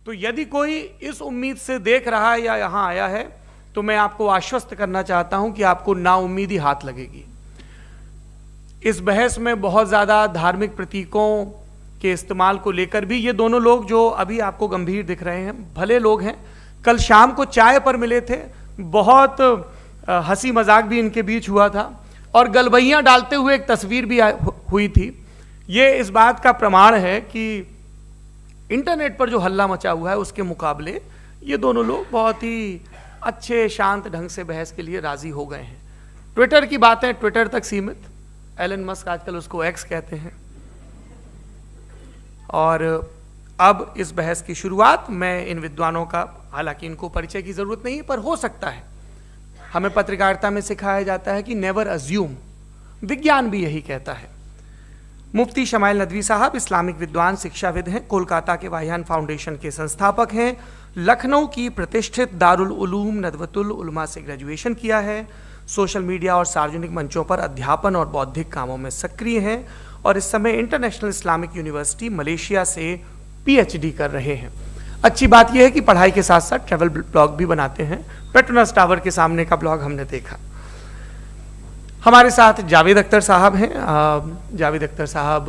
तो यदि कोई इस उम्मीद से देख रहा है या यहां आया है तो मैं आपको आश्वस्त करना चाहता हूं कि आपको नाउम्मीदी हाथ लगेगी। इस बहस में बहुत ज्यादा धार्मिक प्रतीकों के इस्तेमाल को लेकर भी ये दोनों लोग जो अभी आपको गंभीर दिख रहे हैं भले लोग हैं, कल शाम को चाय पर मिले थे, बहुत हंसी मजाक भी इनके बीच हुआ था और गलबैयां डालते हुए एक तस्वीर भी हुई थी। ये इस बात का प्रमाण है कि इंटरनेट पर जो हल्ला मचा हुआ है उसके मुकाबले ये दोनों लोग बहुत ही अच्छे शांत ढंग से बहस के लिए राजी हो गए हैं। ट्विटर की बातें ट्विटर तक सीमित, एलन मस्क आजकल उसको एक्स कहते हैं। और अब इस बहस की शुरुआत मैं इन विद्वानों का, हालांकि इनको परिचय की जरूरत नहीं पर हो सकता है, हमें पत्रकारिता में सिखाया जाता है कि नेवर अज्यूम, विज्ञान भी यही कहता है। मुफ्ती शमाइल नदवी साहब इस्लामिक विद्वान, शिक्षाविद हैं, कोलकाता के वाहियान फाउंडेशन के संस्थापक हैं, लखनऊ की प्रतिष्ठित दारुल उलूम नदवतुल उलमा से ग्रेजुएशन किया है, सोशल मीडिया और सार्वजनिक मंचों पर अध्यापन और बौद्धिक कामों में सक्रिय हैं और इस समय इंटरनेशनल इस्लामिक यूनिवर्सिटी मलेशिया से पीएचडी कर रहे हैं। अच्छी बात यह है कि पढ़ाई के साथ साथ ट्रैवल ब्लॉग भी बनाते हैं। पेट्रोनस टावर के सामने का ब्लॉग हमने देखा। हमारे साथ जावेद अख्तर साहब हैं। जावेद अख्तर साहब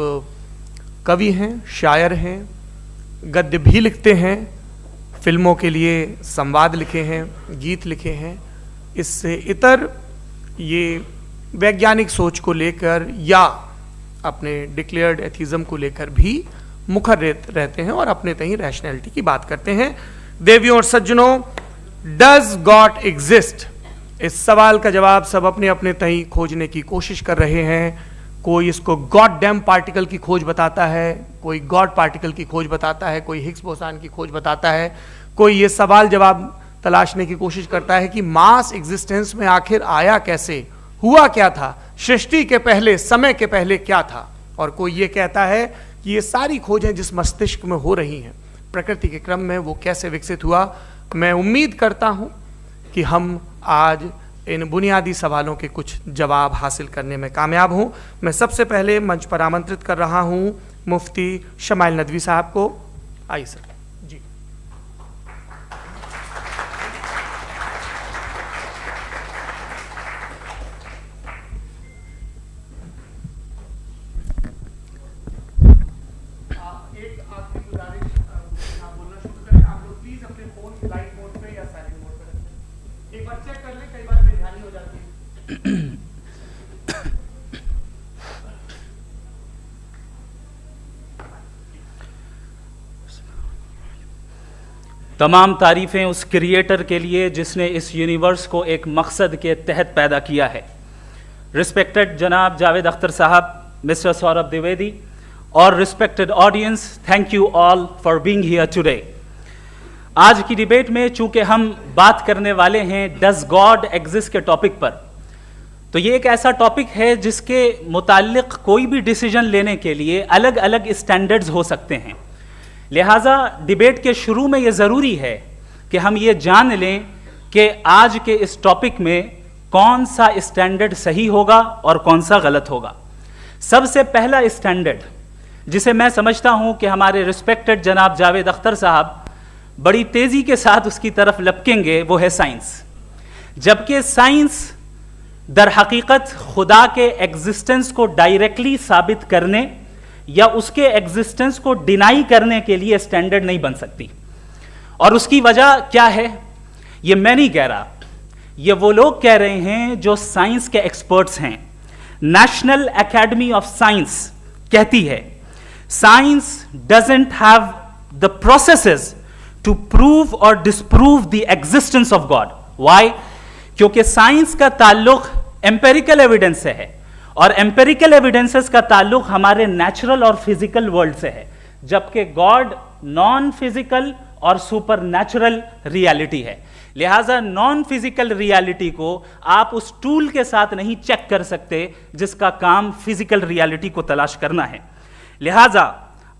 कवि हैं, शायर हैं, गद्य भी लिखते हैं, फिल्मों के लिए संवाद लिखे हैं, गीत लिखे हैं। इससे इतर ये वैज्ञानिक सोच को लेकर या अपने डिक्लेयर्ड एथिज्म को लेकर भी मुखर रहते हैं और अपने तहीं रैशनैलिटी की बात करते हैं। देवियों और सज्जनों, डज गॉड एग्जिस्ट? इस सवाल का जवाब सब अपने अपने तहीं खोजने की कोशिश कर रहे हैं। कोई इसको गॉड डैम पार्टिकल की खोज बताता है, कोई गॉड पार्टिकल की खोज बताता है, कोई हिग्स बोसान की खोज बताता है, कोई ये सवाल जवाब तलाशने की कोशिश करता है कि मास एग्जिस्टेंस में आखिर आया कैसे, हुआ क्या था, सृष्टि के पहले, समय के पहले क्या था। और कोई ये कहता है कि ये सारी खोजें जिस मस्तिष्क में हो रही हैं प्रकृति के क्रम में, वो कैसे विकसित हुआ। मैं उम्मीद करता हूं कि हम आज इन बुनियादी सवालों के कुछ जवाब हासिल करने में कामयाब हूं। मैं सबसे पहले मंच पर आमंत्रित कर रहा हूं मुफ्ती शमाइल नदवी साहब को। आइए सर जी। एक आखिरी गुजारिश, बोलना शुरू करें आप लोग प्लीज अपने फोन फ्लाइट मोड पे या साइलेंट मोड पे रखें। एक बार चेक कर लें, कई बार बेध्यानी हो जाती है। तमाम तारीफ़ें उस क्रिएटर के लिए जिसने इस यूनिवर्स को एक मकसद के तहत पैदा किया है। रिस्पेक्टेड जनाब जावेद अख्तर साहब, मिस्टर सौरभ द्विवेदी और respected audience, thank you all for being here today. आज की डिबेट में चूंकि हम बात करने वाले हैं डज गॉड एग्जिस्ट के टॉपिक पर, तो ये एक ऐसा टॉपिक है जिसके मुताल्लिक कोई भी डिसीजन लेने के लिए अलग अलग स्टैंडर्ड्स हो सकते हैं। लिहाजा डिबेट के शुरू में ये ज़रूरी है कि हम ये जान लें कि आज के इस टॉपिक में कौन सा स्टैंडर्ड सही होगा और कौन सा गलत होगा। सबसे पहला स्टैंडर्ड जिसे मैं समझता हूं कि हमारे रिस्पेक्टेड जनाब जावेद अख्तर साहब बड़ी तेज़ी के साथ उसकी तरफ लपकेंगे, वो है साइंस। जबकि साइंस दर हकीकत खुदा के एग्जिस्टेंस को डायरेक्टली साबित करने या उसके एग्जिस्टेंस को डिनाई करने के लिए स्टैंडर्ड नहीं बन सकती। और उसकी वजह क्या है, ये मैं नहीं कह रहा, ये वो लोग कह रहे हैं जो साइंस के एक्सपर्ट्स हैं। नेशनल एकेडमी ऑफ साइंस कहती है science doesn't have the processes to prove और disprove the existence of God. Why? क्योंकि साइंस का ताल्लुक एम्पेरिकल एविडेंस से है और एम्पेरिकल एविडेंसेस का ताल्लुक हमारे नेचुरल और फिजिकल वर्ल्ड से है, जबकि गॉड नॉन फिजिकल और सुपर नेचुरल रियलिटी है। लिहाजा नॉन फिजिकल रियलिटी को आप उस टूल के साथ नहीं चेक कर सकते जिसका काम फिजिकल रियलिटी को तलाश करना है। लिहाजा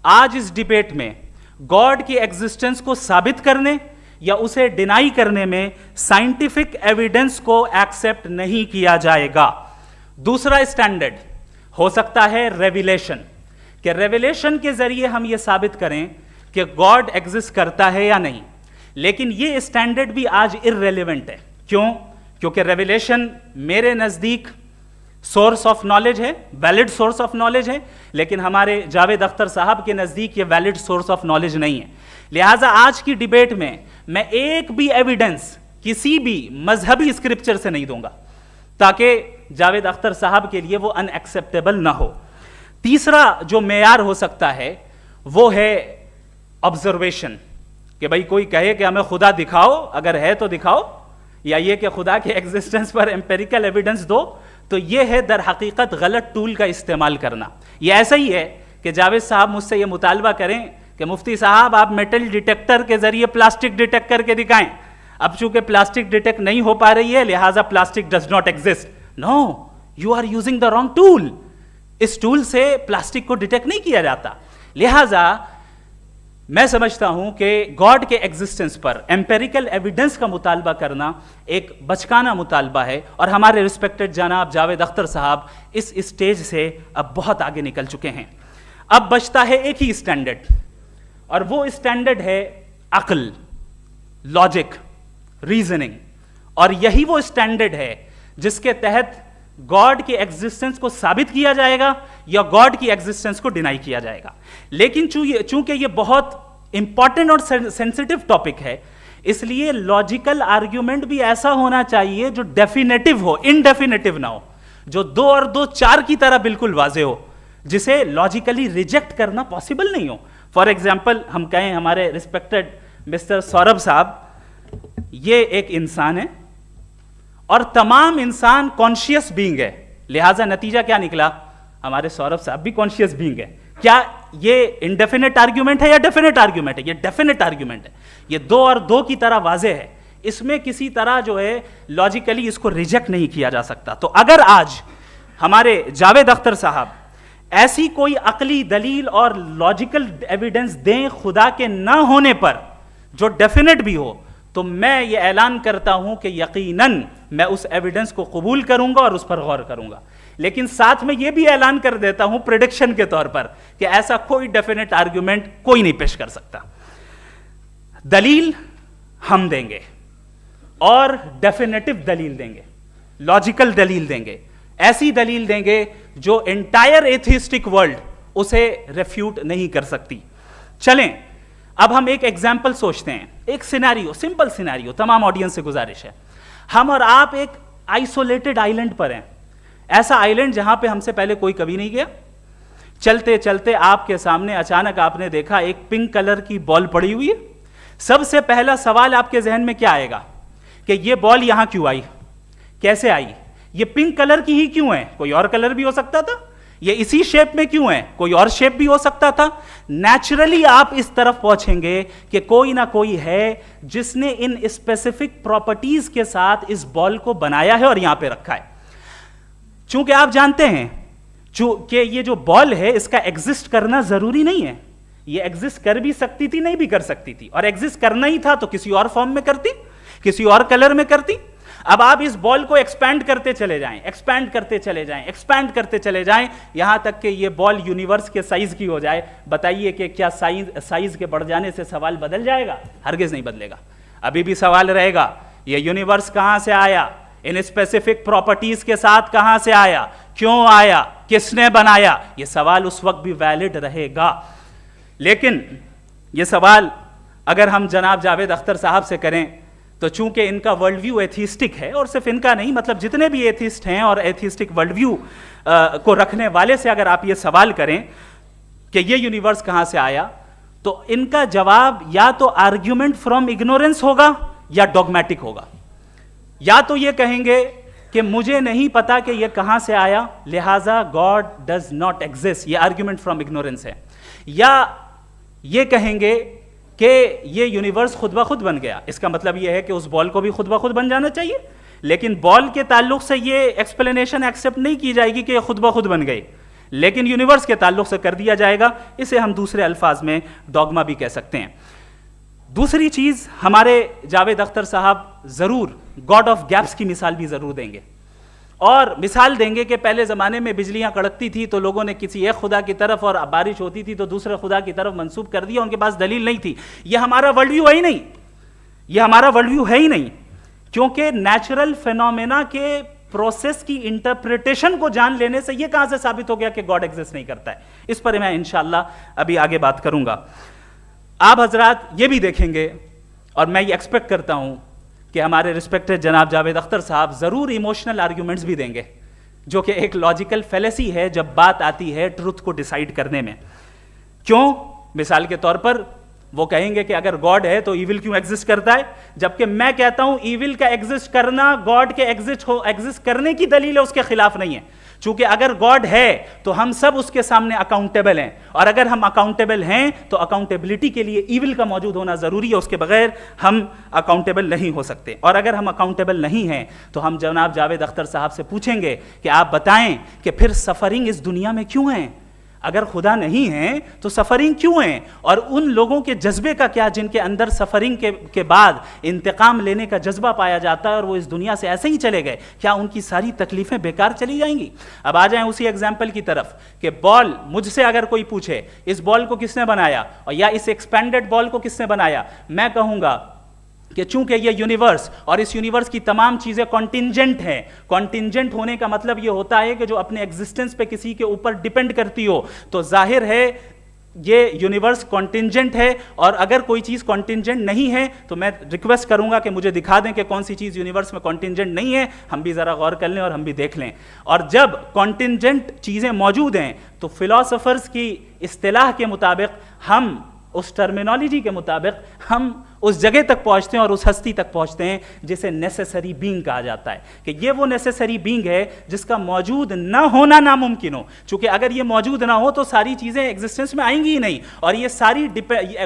आज इस डिबेट में गॉड की एग्जिस्टेंस को साबित करने या उसे डिनाई करने में साइंटिफिक एविडेंस को एक्सेप्ट नहीं किया जाएगा। दूसरा स्टैंडर्ड हो सकता है रेविलेशन, कि रेविलेशन के जरिए हम ये साबित करें कि गॉड एग्जिस्ट करता है या नहीं, लेकिन ये स्टैंडर्ड भी आज इररेलेवेंट है। क्यों? क्योंकि रेवलेशन मेरे नजदीक सोर्स ऑफ नॉलेज है, वैलिड सोर्स ऑफ नॉलेज है, लेकिन हमारे जावेद अख्तर साहब के नजदीक ये वैलिड सोर्स ऑफ नॉलेज नहीं है। लिहाजा आज की डिबेट में मैं एक भी एविडेंस किसी भी मजहबी स्क्रिप्चर से नहीं दूंगा, ताकि जावेद अख्तर साहब के लिए वो अनएक्सेप्टेबल ना हो। तीसरा जो मेयार हो सकता है वो है ऑब्जर्वेशन, कि भाई कोई कहे कि हमें खुदा दिखाओ, अगर है तो दिखाओ, या ये कि खुदा के एग्जिस्टेंस पर एम्पेरिकल एविडेंस दो, तो ये है दर हकीकत गलत टूल का इस्तेमाल करना। ये ऐसा ही है कि जावेद साहब मुझसे ये मुतालबा करें कि मुफ्ती साहब आप मेटल डिटेक्टर के जरिए प्लास्टिक डिटेक्ट करके दिखाएं। अब चूंकि प्लास्टिक डिटेक्ट नहीं हो पा रही है, लिहाजा plastic does not exist. No, you are using the wrong tool. इस टूल से प्लास्टिक को डिटेक्ट नहीं किया जाता। लिहाजा मैं समझता हूं कि गॉड के एग्जिस्टेंस पर एम्पेरिकल एविडेंस का मुतालबा करना एक बचकाना मुतालबा है, और हमारे रिस्पेक्टेड जनाब जावेद अख्तर साहब इस स्टेज से अब बहुत आगे निकल चुके हैं। अब बचता है एक ही स्टैंडर्ड, और वो स्टैंडर्ड है अक्ल, लॉजिक, रीजनिंग। और यही वो स्टैंडर्ड है जिसके तहत गॉड की एग्जिस्टेंस को साबित किया जाएगा या गॉड की एग्जिस्टेंस को डिनाई किया जाएगा। लेकिन चूंकि ये बहुत इंपॉर्टेंट और सेंसिटिव टॉपिक है, इसलिए लॉजिकल आर्ग्यूमेंट भी ऐसा होना चाहिए जो डेफिनेटिव हो, इनडेफिनेटिव ना हो, जो 2 और 2 4 की तरह बिल्कुल वाजे हो, जिसे लॉजिकली रिजेक्ट करना पॉसिबल नहीं हो। फॉर एग्जाम्पल हम कहें हमारे रिस्पेक्टेड मिस्टर सौरभ साहब, ये एक इंसान है और तमाम इंसान कॉन्शियस बीइंग है, लिहाजा नतीजा क्या निकला, हमारे सौरभ साहब भी कॉन्शियस बीइंग है। क्या ये इनडेफिनेट आर्ग्यूमेंट है या डेफिनेट आर्ग्यूमेंट है? ये डेफिनेट आर्ग्यूमेंट है। ये 2 और 2 की तरह वाजे है, इसमें किसी तरह जो है लॉजिकली इसको रिजेक्ट नहीं किया जा सकता। तो अगर आज हमारे जावेद अख्तर साहब ऐसी कोई अकली दलील और लॉजिकल एविडेंस दें खुदा के ना होने पर जो डेफिनेट भी हो, तो मैं ये ऐलान करता हूं कि यकीनन मैं उस एविडेंस को कबूल करूंगा और उस पर गौर करूंगा। लेकिन साथ में यह भी ऐलान कर देता हूं प्रेडिक्शन के तौर पर कि ऐसा कोई डेफिनेट आर्ग्यूमेंट कोई नहीं पेश कर सकता। दलील हम देंगे और डेफिनेटिव दलील देंगे, लॉजिकल दलील देंगे, ऐसी दलील देंगे जो एंटायर एथिस्टिक वर्ल्ड उसे रेफ्यूट नहीं कर सकती। चलें अब हम एक एग्जाम्पल सोचते हैं, एक सिनेरियो, सिंपल सिनेरियो, तमाम ऑडियंस से गुजारिश है, हम और आप एक आइसोलेटेड आइलैंड पर हैं, ऐसा आइलैंड जहां पे हमसे पहले कोई कभी नहीं गया। चलते चलते आपके सामने अचानक आपने देखा एक पिंक कलर की बॉल पड़ी हुई है। सबसे पहला सवाल आपके जहन में क्या आएगा कि ये बॉल यहां क्यों आई, कैसे आई, ये पिंक कलर की ही क्यों है, कोई और कलर भी हो सकता था, ये इसी शेप में क्यों है, कोई और शेप भी हो सकता था। नेचुरली आप इस तरफ पहुंचेंगे कि कोई ना कोई है जिसने इन स्पेसिफिक प्रॉपर्टीज के साथ इस बॉल को बनाया है और यहां पे रखा है। चूंकि आप जानते हैं कि ये जो बॉल है इसका एग्जिस्ट करना जरूरी नहीं है, ये एग्जिस्ट कर भी सकती थी, नहीं भी कर सकती थी, और एग्जिस्ट करना ही था तो किसी और फॉर्म में करती, किसी और कलर में करती। अब आप इस बॉल को एक्सपैंड करते चले जाएं, एक्सपैंड करते चले जाएं, एक्सपैंड करते चले जाएं, यहां तक कि ये बॉल यूनिवर्स के साइज की हो जाए। बताइए कि क्या साइज के बढ़ जाने से सवाल बदल जाएगा? हरगिज नहीं बदलेगा। अभी भी सवाल रहेगा ये यूनिवर्स कहां से आया, इन स्पेसिफिक प्रॉपर्टीज के साथ कहां से आया, क्यों आया, किसने बनाया, यह सवाल उस वक्त भी वैलिड रहेगा। लेकिन यह सवाल अगर हम जनाब जावेद अख्तर साहब से करें तो चूंकि इनका वर्ल्ड व्यू एथिस्टिक है, और सिर्फ इनका नहीं, मतलब जितने भी एथिस्ट हैं और एथिस्टिक वर्ल्ड व्यू को रखने वाले से अगर आप ये सवाल करें कि ये यूनिवर्स कहां से आया, तो इनका जवाब या तो आर्ग्यूमेंट फ्रॉम इग्नोरेंस होगा या डॉगमेटिक होगा। या तो ये कहेंगे कि मुझे नहीं पता कि ये कहां से आया, लिहाजा गॉड डज नॉट एग्जिस्ट, ये आर्ग्यूमेंट फ्रॉम इग्नोरेंस है, या ये कहेंगे कि ये यूनिवर्स खुद ब खुद बन गया। इसका मतलब ये है कि उस बॉल को भी खुद ब खुद बन जाना चाहिए, लेकिन बॉल के ताल्लुक से ये एक्सप्लेनेशन एक्सेप्ट नहीं की जाएगी कि ये खुद ब खुद बन गई, लेकिन यूनिवर्स के ताल्लुक से कर दिया जाएगा। इसे हम दूसरे अल्फाज में डॉगमा भी कह सकते हैं। दूसरी चीज, हमारे जावेद अख्तर साहब जरूर गॉड ऑफ गैप्स की मिसाल भी जरूर देंगे, और मिसाल देंगे कि पहले ज़माने में बिजलियां कड़कती थी तो लोगों ने किसी एक खुदा की तरफ, और बारिश होती थी तो दूसरे खुदा की तरफ मंसूब कर दिया, उनके पास दलील नहीं थी। यह हमारा वर्ल्ड व्यू है ही नहीं, यह हमारा वर्ल्ड व्यू है ही नहीं, क्योंकि नेचुरल फिनोमेना के प्रोसेस की इंटरप्रिटेशन को जान लेने से यह कहां से साबित हो गया कि गॉड एग्जिस्ट नहीं करता है। इस पर मैं इंशाअल्लाह अभी आगे बात करूंगा। आप हजरात ये भी देखेंगे, और मैं ये एक्सपेक्ट करता हूं कि हमारे रिस्पेक्टेड जनाब जावेद अख्तर साहब जरूर इमोशनल आर्ग्यूमेंट्स भी देंगे, जो कि एक लॉजिकल फेलेसी है जब बात आती है ट्रुथ को डिसाइड करने में। क्यों? मिसाल के तौर पर वो कहेंगे कि अगर गॉड है तो ईविल क्यों एग्जिस्ट करता है, जबकि मैं कहता हूं ईविल का एग्जिस्ट करना गॉड के एग्जिस्ट करने की दलील है, उसके खिलाफ नहीं है। चूंकि अगर गॉड है तो हम सब उसके सामने अकाउंटेबल हैं, और अगर हम अकाउंटेबल हैं तो अकाउंटेबिलिटी के लिए ईविल का मौजूद होना जरूरी है, उसके बगैर हम अकाउंटेबल नहीं हो सकते। और अगर हम अकाउंटेबल नहीं हैं तो हम जनाब जावेद अख्तर साहब से पूछेंगे कि आप बताएं कि फिर सफरिंग इस दुनिया में क्यों है? अगर खुदा नहीं है तो सफरिंग क्यों है? और उन लोगों के जज्बे का क्या जिनके अंदर सफरिंग के बाद इंतकाम लेने का जज्बा पाया जाता है और वो इस दुनिया से ऐसे ही चले गए, क्या उनकी सारी तकलीफें बेकार चली जाएंगी? अब आ जाएं उसी एग्जाम्पल की तरफ कि बॉल, मुझसे अगर कोई पूछे इस बॉल को किसने बनाया और या इस एक्सपेंडेड बॉल को किसने बनाया, मैं कहूंगा कि चूंकि ये यूनिवर्स और इस यूनिवर्स की तमाम चीजें कॉन्टिंजेंट हैं। कॉन्टिंजेंट होने का मतलब ये होता है कि जो अपने एग्जिस्टेंस पे किसी के ऊपर डिपेंड करती हो, तो जाहिर है ये यूनिवर्स कॉन्टिंजेंट है। और अगर कोई चीज कॉन्टिंजेंट नहीं है तो मैं रिक्वेस्ट करूंगा कि मुझे दिखा दें कि कौन सी चीज यूनिवर्स में कॉन्टिंजेंट नहीं है, हम भी जरा गौर कर लें और हम भी देख लें। और जब कॉन्टिंजेंट चीजें मौजूद हैं तो फिलोसोफर्स की इस्तिलाह के मुताबिक, हम उस टर्मिनोलॉजी के मुताबिक हम उस जगह तक पहुंचते हैं और उस हस्ती तक पहुंचते हैं जिसे नेसेसरी बीइंग कहा जाता है, कि ये वो नेसेसरी बीइंग है जिसका मौजूद ना होना नामुमकिन हो। क्योंकि अगर ये मौजूद ना हो तो सारी चीजें एग्जिस्टेंस में आएंगी ही नहीं, और ये सारी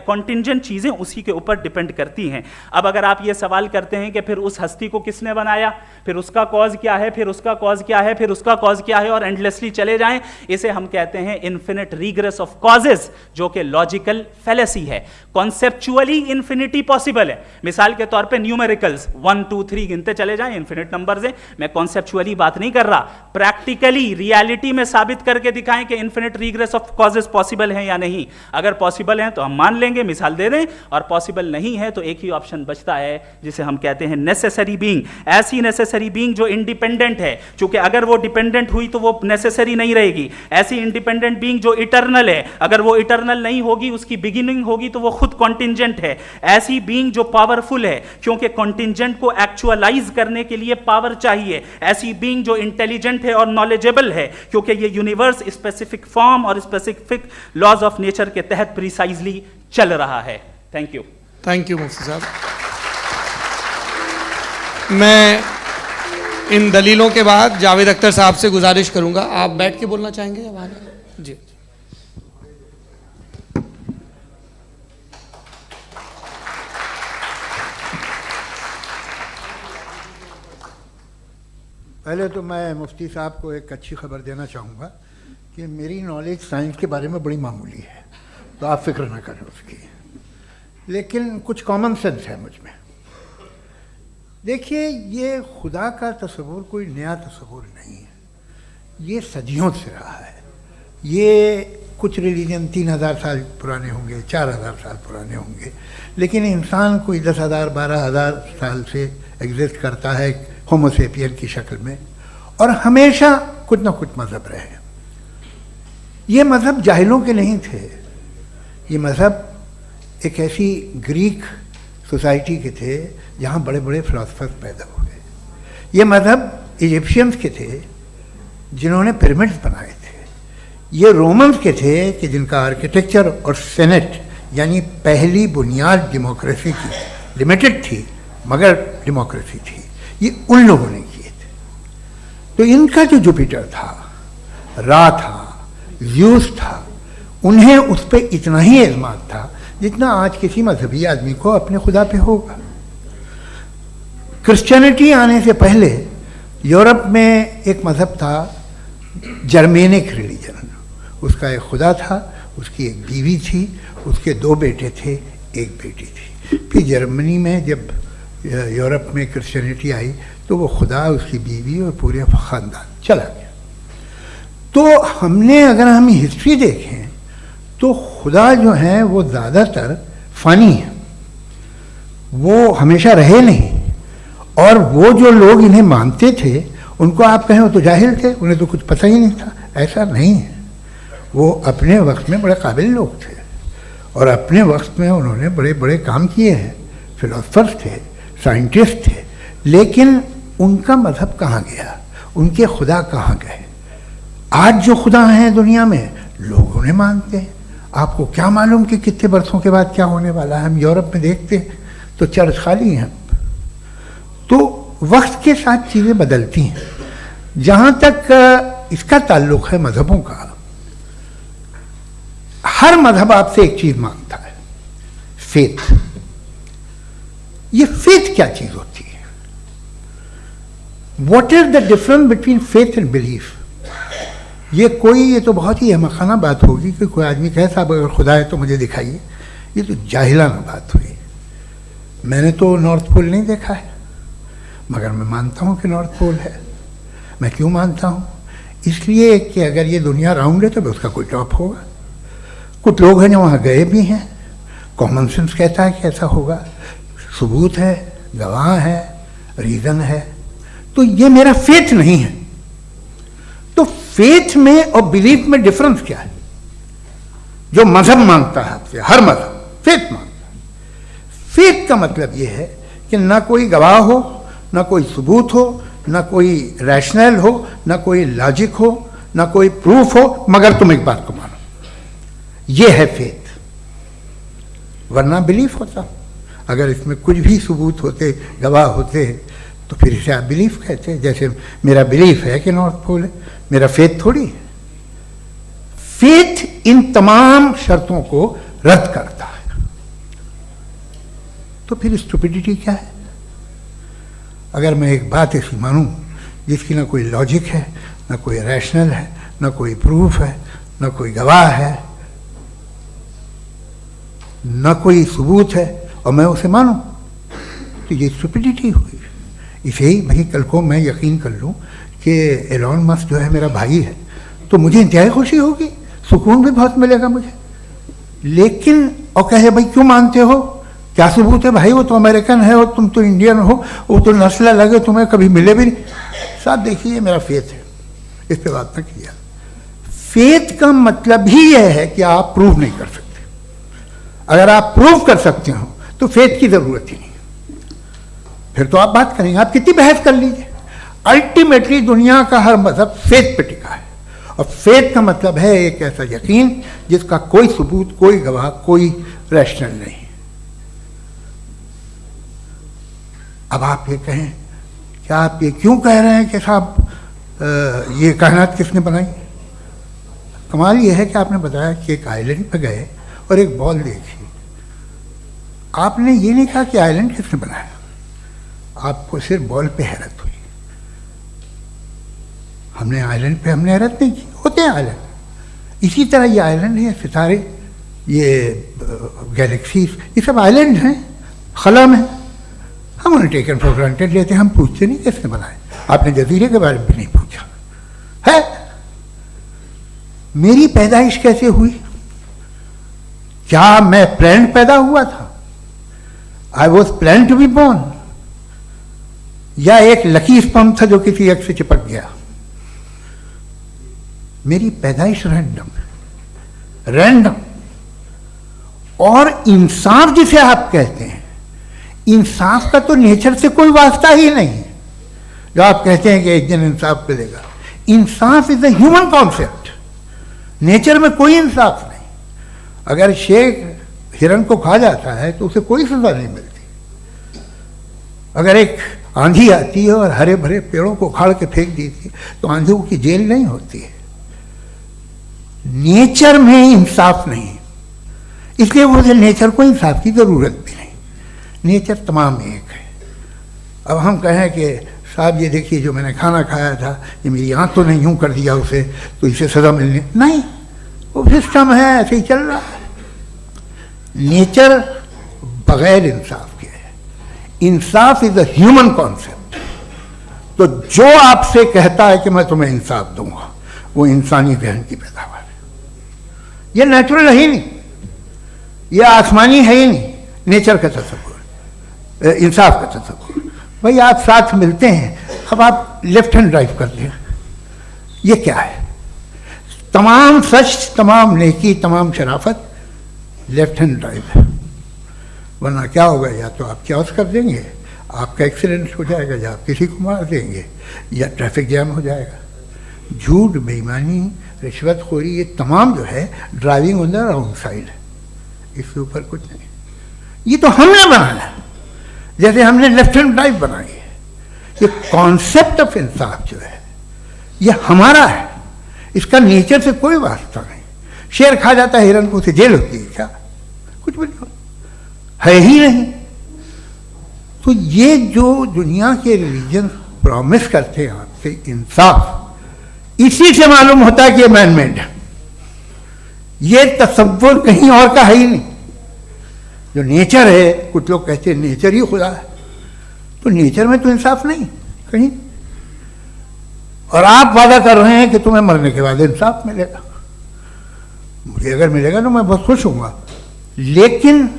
कॉन्टिंजेंट चीजें उसी के ऊपर डिपेंड करती हैं। अब अगर आप ये सवाल करते हैं कि फिर उस हस्ती को किसने बनाया, फिर उसका कॉज क्या है, फिर उसका कॉज क्या है, फिर उसका कॉज क्या है, और एंडलेसली चले जाएं, इसे हम कहते हैं इन्फिनिट रीग्रेस ऑफ कॉजेस, जो कि लॉजिकल फेलेसी है। कॉन्सेप्चुअली इन्फिनिटी पॉसिबल है। मिसाल के तौर पे न्यूमेरिकल्स 1 2 3 गिनते चले जाएं, इन्फिनिट नंबर्स हैं। मैं कॉन्सेप्चुअली बात नहीं कर रहा, प्रैक्टिकली रियलिटी में साबित करके दिखाएं कि infinite regress of causes possible हैं या नहीं। अगर पॉसिबल हैं तो हम मान लेंगे, मिसाल दे दें, और पॉसिबल नहीं है तो एक ही ऑप्शन बचता है जिसे हम कहते हैं नेसेसरी बीइंग। ऐसी नेसेसरी बीइंग जो इंडिपेंडेंट है, क्योंकि अगर वो डिपेंडेंट हुई तो वो नेसेसरी नहीं रहेगी। ऐसी इंडिपेंडेंट बीइंग जो इटर्नल है, अगर वो इटर्नल नहीं होगी, उसकी बिगिनिंग होगी तो वो खुद कॉन्टिंजेंट है। ऐसी बीइंग जो पावरफुल है, क्योंकि कॉन्टिंजेंट को एक्चुअलाइज करने के लिए पावर चाहिए। ऐसी बीइंग जो इंटेलिजेंट है और नॉलेजेबल है, क्योंकि ये यूनिवर्स स्पेसिफिक फॉर्म और स्पेसिफिक लॉज ऑफ नेचर के तहत प्रिसाइजली चल रहा है। थैंक यू मुफ्ती साहब। मैं इन दलीलों के बाद जावेद अख्तर साहब से गुजारिश करूंगा, आप बैठ के बोलना चाहेंगे या बाहर? जी। पहले तो मैं मुफ्ती साहब को एक अच्छी खबर देना चाहूँगा कि मेरी नॉलेज साइंस के बारे में बड़ी मामूली है, तो आप फिक्र ना करें उसकी, लेकिन कुछ कॉमन सेंस है मुझ में। देखिए, ये खुदा का तस्वुर कोई नया तस्वुर नहीं है, ये सदियों से रहा है। ये कुछ रिलीजन 3000 साल पुराने होंगे, 4000 साल पुराने होंगे, लेकिन इंसान कोई 10,000 12,000 साल से एग्जिस्ट करता है होमोसेपियन की शक्ल में, और हमेशा कुछ ना कुछ मज़हब रहे। ये मज़हब जाहिलों के नहीं थे, ये मज़हब एक ऐसी ग्रीक सोसाइटी के थे जहाँ बड़े बड़े फिलोसफर्स पैदा हो गए। ये मज़हब इजिप्शियंस के थे जिन्होंने पिरामिड्स बनाए थे। ये रोमन्स के थे कि जिनका आर्किटेक्चर और सेनेट यानी पहली बुनियाद डेमोक्रेसी की, लिमिटेड थी मगर डेमोक्रेसी थी, ये उन लोगों ने किए थे। तो इनका जो जुपिटर था, रा था, ज़्यूस था, उन्हें उस पर इतना ही एतमाद था जितना आज किसी मजहबी आदमी को अपने खुदा पे होगा। क्रिश्चियनिटी आने से पहले यूरोप में एक मज़हब था, जर्मेनिक रिलीजन। उसका एक खुदा था, उसकी एक बीवी थी, उसके 2 बेटे थे, एक बेटी थी। फिर जर्मनी में जब यूरोप में क्रिश्चियनिटी आई तो वो खुदा, उसकी बीवी और पूरे ख़ानदान चला गया। तो हमने, अगर हम हिस्ट्री देखें तो खुदा जो है वो ज़्यादातर फ़ानी है, वो हमेशा रहे नहीं। और वो जो लोग इन्हें मानते थे उनको आप कहें वो तो जाहिल थे, उन्हें तो कुछ पता ही नहीं था, ऐसा नहीं है। वो अपने वक्त में बड़े काबिल लोग थे और अपने वक्त में उन्होंने बड़े बड़े काम किए हैं, फिलोसफर्स थे, साइंटिस्ट थे, लेकिन उनका मजहब कहाँ गया, उनके खुदा कहाँ गए? आज जो खुदा हैं दुनिया में लोग उन्हें मानते हैं। आपको क्या मालूम कि कितने बरसों के बाद क्या होने वाला है? हम यूरोप में देखते हैं तो चर्च खाली हैं। तो वक्त के साथ चीज़ें बदलती हैं। जहाँ तक इसका ताल्लुक है मजहबों का, हर मजहब आपसे एक चीज़ मांगता है, फेथ। ये फेथ क्या चीज़ होती है? What is the difference between faith and belief? ये तो बहुत ही अहमखाना बात होगी कि कोई आदमी कहे साहब अगर खुदा है तो मुझे दिखाइए। ये तो जाहिलाना बात हुई। मैंने तो नॉर्थ पोल नहीं देखा है, मगर मैं मानता हूँ कि नॉर्थ पोल है। मैं क्यों मानता हूँ? इसलिए कि अगर ये दुनिया राउंड है तो उसका कोई टॉप होगा। कुछ लोग हैं जो वहाँ गए भी हैं, कॉमन सेंस कहता है कि ऐसा होगा, सबूत है, गवाह है, रीज़न है। तो ये मेरा फेथ नहीं है। तो फेथ में और बिलीफ में डिफरेंस क्या है? जो मजहब मांगता है आपसे, हर मजहब फेथ मांगता है। फेथ का मतलब ये है कि ना कोई गवाह हो, ना कोई सबूत हो, ना कोई रैशनल हो, ना कोई लॉजिक हो, ना कोई प्रूफ हो, मगर तुम एक बात को मानो। ये है फेथ। वरना बिलीफ होता। अगर इसमें कुछ भी सबूत होते, गवाह होते, तो फिर इसे आप बिलीफ कहते। जैसे मेरा बिलीफ है कि नॉर्थ पोल है, मेरा फेथ थोड़ी है। फेथ इन तमाम शर्तों को रद्द करता है। तो फिर स्टुपिडिटी क्या है? अगर मैं एक बात ऐसी मानूं जिसकी ना कोई लॉजिक है, ना कोई रैशनल है, ना कोई प्रूफ है, ना कोई गवाह है, ना कोई सबूत है, और मैं उसे मानूं, तो ये स्टुपिडिटी हुई। इसे ही भाई कल को मैं यकीन कर लूं कि एलॉन मस्क जो है मेरा भाई है, तो मुझे इंतहाई खुशी होगी, सुकून भी बहुत मिलेगा मुझे। लेकिन और कहे भाई क्यों मानते हो, क्या सबूत है भाई, वो तो अमेरिकन है और तुम तो इंडियन हो, वो तो नस्ल लगे, तुम्हें कभी मिले भी नहीं। साहब देखिए मेरा फेथ है, इस पर बात न किया। फेथ का मतलब ही यह है कि आप प्रूव नहीं कर सकते। अगर आप प्रूव कर सकते हो तो फेथ की जरूरत ही नहीं, फिर तो आप बात करेंगे, आप कितनी बहस कर लीजिए। अल्टीमेटली दुनिया का हर मजहब फेथ पे टिका है, और फेथ का मतलब है एक ऐसा यकीन जिसका कोई सबूत, कोई गवाह, कोई रैशनल नहीं। अब आप ये कहें, क्या आप ये क्यों कह रहे हैं कि साहब ये कायनात किसने बनाई? कमाल ये है कि आपने बताया कि एक आइलैंड पे गए और एक बॉल देखी। आपने ये नहीं कहा कि आइलैंड किसने बनाया, आपको सिर्फ बॉल पे हैरत हुई। हमने आइलैंड पे हमने हैरत नहीं की, होते हैं आइलैंड। इसी तरह ये आइलैंड है, सितारे, ये गैलेक्सीज, ये सब आइलैंड हैं, खला में। हम उन्हें टेकन फॉर ग्रांटेड लेते हैं, हम पूछते नहीं किसने बनाए। आपने जजीरे के बारे में भी नहीं पूछा है। मेरी पैदाइश कैसे हुई? क्या मैं प्लान पैदा हुआ था? I was plan to be born, या एक लकी स्पर्म था जो किसी एक से चिपक गया? मेरी पैदाइश रैंडम। और इंसाफ जिसे आप कहते हैं, इंसाफ का तो नेचर से कोई वास्ता ही नहीं है। जो आप कहते हैं कि एक दिन इंसाफ मिलेगा, इंसाफ is a human concept. Nature में कोई इंसाफ नहीं। अगर शेर हिरन को खा जाता है तो उसे कोई सजा नहीं मिलती। अगर एक आंधी आती है और हरे भरे पेड़ों को उखाड़ के फेंक देती है तो आंधियों की जेल नहीं होती है। नेचर में इंसाफ नहीं, इसलिए मुझे नेचर को इंसाफ की जरूरत भी नहीं। नेचर तमाम एक है। अब हम कहें कि साहब ये देखिए जो मैंने खाना खाया था, ये मेरी आंख तो नहीं यूं कर दिया उसे, तो इसे सजा मिलनी नहीं। वो सिस्टम है, ऐसे ही चल रहा है। नेचर बगैर इंसाफ के है। इंसाफ इज अ ह्यूमन कॉन्सेप्ट। तो जो आपसे कहता है कि मैं तुम्हें इंसाफ दूंगा, वो इंसानी जहन की पैदावार है। ये नेचुरल है ही नहीं, ये आसमानी है ही नहीं, नेचर का तस्वुर, इंसाफ का तस्वुर। भाई आप साथ मिलते हैं, अब आप लेफ्ट हैंड ड्राइव कर लें, ये क्या है? तमाम सच, तमाम नेकी, तमाम शराफत लेफ्ट हैंड ड्राइव है। वरना क्या होगा, या तो आप क्रॉस कर देंगे, आपका एक्सीडेंट हो जाएगा, या आप किसी को मार देंगे, या ट्रैफिक जैम हो जाएगा। झूठ, बेईमानी, रिश्वतखोरी, ये तमाम जो है driving on the wrong side है, इसके ऊपर कुछ नहीं। ये तो हमने बनाया, जैसे हमने लेफ्ट हैंड ड्राइव बनाई है। ये कॉन्सेप्ट ऑफ इंसाफ जो है ये हमारा है, इसका नेचर से कोई वास्ता नहीं। शेर खा जाता है हिरन को, उसे जेल होती है क्या? कुछ भी नहीं, है ही नहीं। तो ये जो दुनिया के रिलीजन प्रॉमिस करते हैं आपसे इंसाफ, इसी से मालूम होता है कि ये मैन मेड है। ये तसव्वुर कहीं और का है ही नहीं। जो नेचर है, कुछ लोग कहते हैं नेचर ही खुदा है, तो नेचर में तो इंसाफ नहीं कहीं। और आप वादा कर रहे हैं कि तुम्हें मरने के बाद इंसाफ मिलेगा। मुझे अगर मिलेगा तो मैं बहुत खुश होऊंगा, लेकिन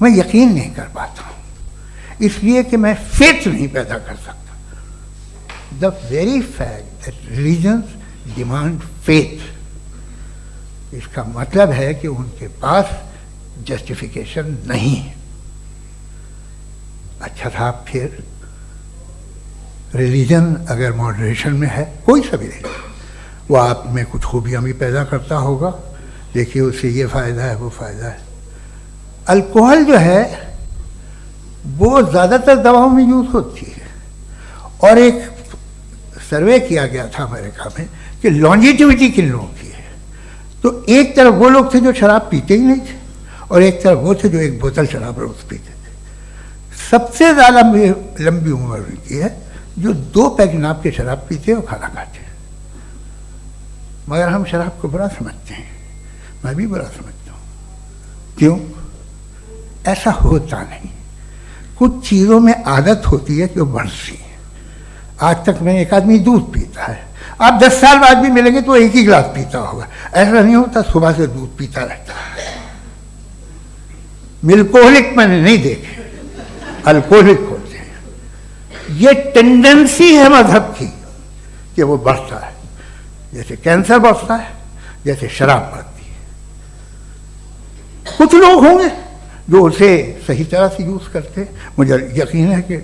मैं यकीन नहीं कर पाता हूं, इसलिए कि मैं फेथ नहीं पैदा कर सकता। The very fact that religions demand faith, इसका मतलब है कि उनके पास जस्टिफिकेशन नहीं है। अच्छा साहब, फिर रिलीजन अगर मॉडरेशन में है, कोई सा भी नहीं, वो आप में कुछ खूबियाँ भी पैदा करता होगा, देखिए उससे ये फ़ायदा है, वो फ़ायदा है। अल्कोहल जो है वो ज़्यादातर दवाओं में यूज़ होती है, और एक सर्वे किया गया था अमेरिका में कि लॉन्जिटिविटी किन लोगों की है। तो एक तरफ वो लोग थे जो शराब पीते ही नहीं थे, और एक तरफ वो थे जो एक बोतल शराब रोज़ पीते थे। सबसे ज़्यादा लंबी उम्र उनकी है जो 2 पैक नाप के शराब पीते हैं और खाना खाते हैं। मगर हम शराब को बुरा समझते हैं, मैं भी बुरा समझता हूँ। क्यों? ऐसा होता नहीं। कुछ चीज़ों में आदत होती है कि वो बढ़ती है। आज तक में एक आदमी दूध पीता है, आप 10 साल बाद भी मिलेंगे तो एक ही गिलास पीता होगा। ऐसा नहीं होता, सुबह से दूध पीता रहता है। मिल्कोहलिक मैंने नहीं देखे, अल्कोहलिक होते हैं। ये टेंडेंसी है मजहब की कि वो बढ़ता है, जैसे कैंसर बढ़ता है, जैसे शराब बढ़ती है। कुछ लोग होंगे जो उसे सही तरह से यूज़ करते हैं। मुझे यकीन है कि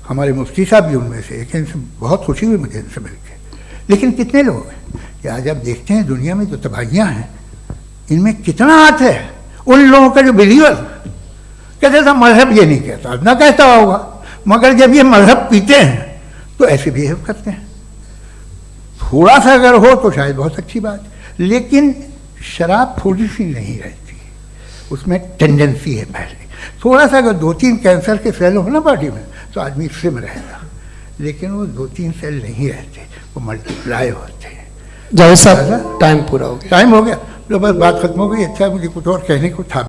हमारे मुफ्ती साहब भी उनमें से एक, इनसे बहुत खुशी हुई मुझे इनसे मिलकर। लेकिन कितने लोग हैं कि आज आप देखते हैं दुनिया में जो तबाहियाँ हैं, इनमें कितना हाथ है उन लोगों का जो बिलीवर कहते था मजहब ये नहीं कहता, ना कहता होगा, मगर जब ये मजहब पीते हैं तो ऐसे बिहेव करते हैं। थोड़ा सा अगर हो तो शायद बहुत अच्छी बात, लेकिन शराब थोड़ी सी नहीं रहती, उसमें टेंडेंसी है। पहले थोड़ा सा अगर 2-3 कैंसर के सेल हो ना बॉडी में तो आदमी स्लिम रहेगा, लेकिन वो 2-3 सेल नहीं रहते, वो मल्टीप्लाई होते हैं। जावेद साहब, टाइम पूरा हो गया। टाइम हो गया, तो बस बात खत्म हो गई। अच्छा, मुझे कुछ और कहने को था।